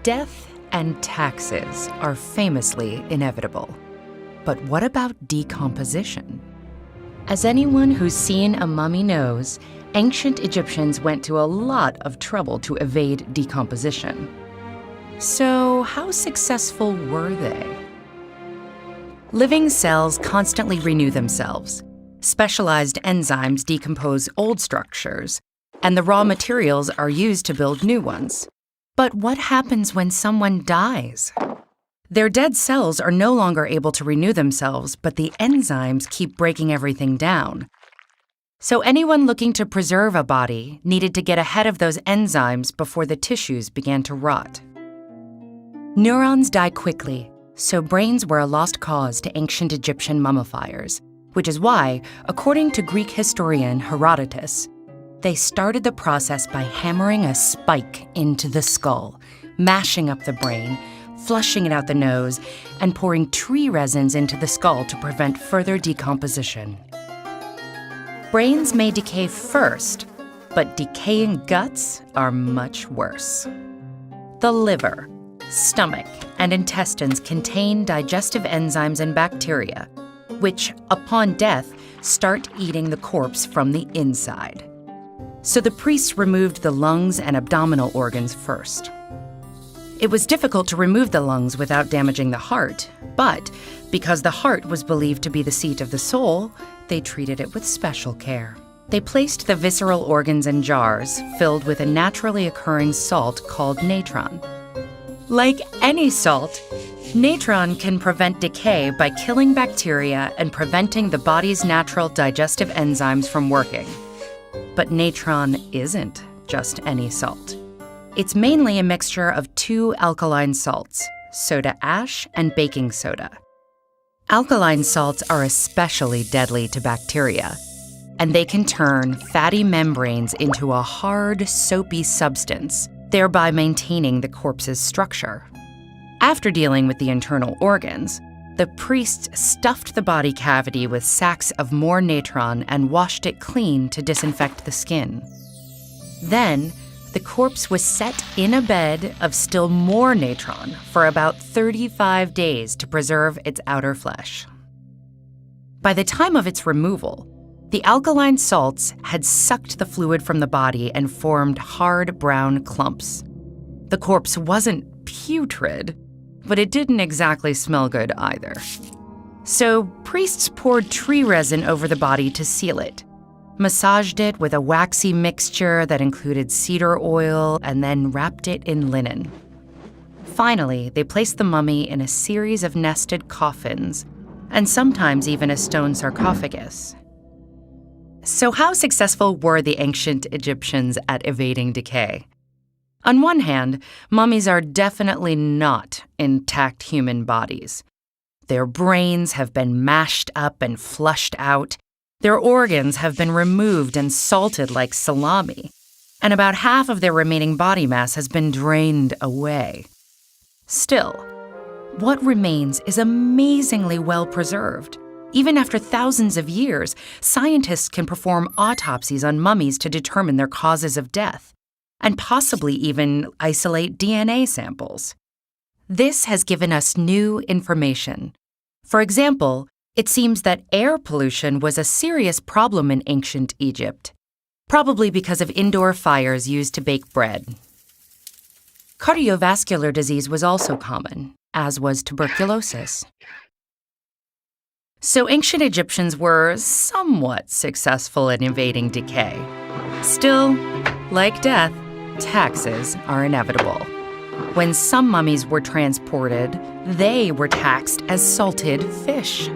Death and taxes are famously inevitable. But what about decomposition? As anyone who's seen a mummy knows, ancient Egyptians went to a lot of trouble to evade decomposition. So, how successful were they? Living cells constantly renew themselves. Specialized enzymes decompose old structures, and the raw materials are used to build new ones. But what happens when someone dies? Their dead cells are no longer able to renew themselves, but the enzymes keep breaking everything down. So anyone looking to preserve a body needed to get ahead of those enzymes before the tissues began to rot. Neurons die quickly, so brains were a lost cause to ancient Egyptian mummifiers, which is why, according to Greek historian Herodotus, they started the process by hammering a spike into the skull, mashing up the brain, flushing it out the nose, and pouring tree resins into the skull to prevent further decomposition. Brains may decay first, but decaying guts are much worse. The liver, stomach, and intestines contain digestive enzymes and bacteria, which, upon death, start eating the corpse from the inside. So the priests removed the lungs and abdominal organs first. It was difficult to remove the lungs without damaging the heart, but because the heart was believed to be the seat of the soul, they treated it with special care. They placed the visceral organs in jars filled with a naturally occurring salt called natron. Like any salt, natron can prevent decay by killing bacteria and preventing the body's natural digestive enzymes from working. But natron isn't just any salt. It's mainly a mixture of two alkaline salts, soda ash and baking soda. Alkaline salts are especially deadly to bacteria, and they can turn fatty membranes into a hard, soapy substance, thereby maintaining the corpse's structure. After dealing with the internal organs, the priests stuffed the body cavity with sacks of more natron and washed it clean to disinfect the skin. Then, the corpse was set in a bed of still more natron for about 35 days to preserve its outer flesh. By the time of its removal, the alkaline salts had sucked the fluid from the body and formed hard brown clumps. The corpse wasn't putrid, but it didn't exactly smell good either. So priests poured tree resin over the body to seal it, massaged it with a waxy mixture that included cedar oil, and then wrapped it in linen. Finally, they placed the mummy in a series of nested coffins, and sometimes even a stone sarcophagus. So how successful were the ancient Egyptians at evading decay? On one hand, mummies are definitely not intact human bodies. Their brains have been mashed up and flushed out, their organs have been removed and salted like salami, and about half of their remaining body mass has been drained away. Still, what remains is amazingly well preserved. Even after thousands of years, scientists can perform autopsies on mummies to determine their causes of death, and possibly even isolate DNA samples. This has given us new information. For example, it seems that air pollution was a serious problem in ancient Egypt, probably because of indoor fires used to bake bread. Cardiovascular disease was also common, as was tuberculosis. So ancient Egyptians were somewhat successful in evading decay. Still, like death, taxes are inevitable. When some mummies were transported, they were taxed as salted fish.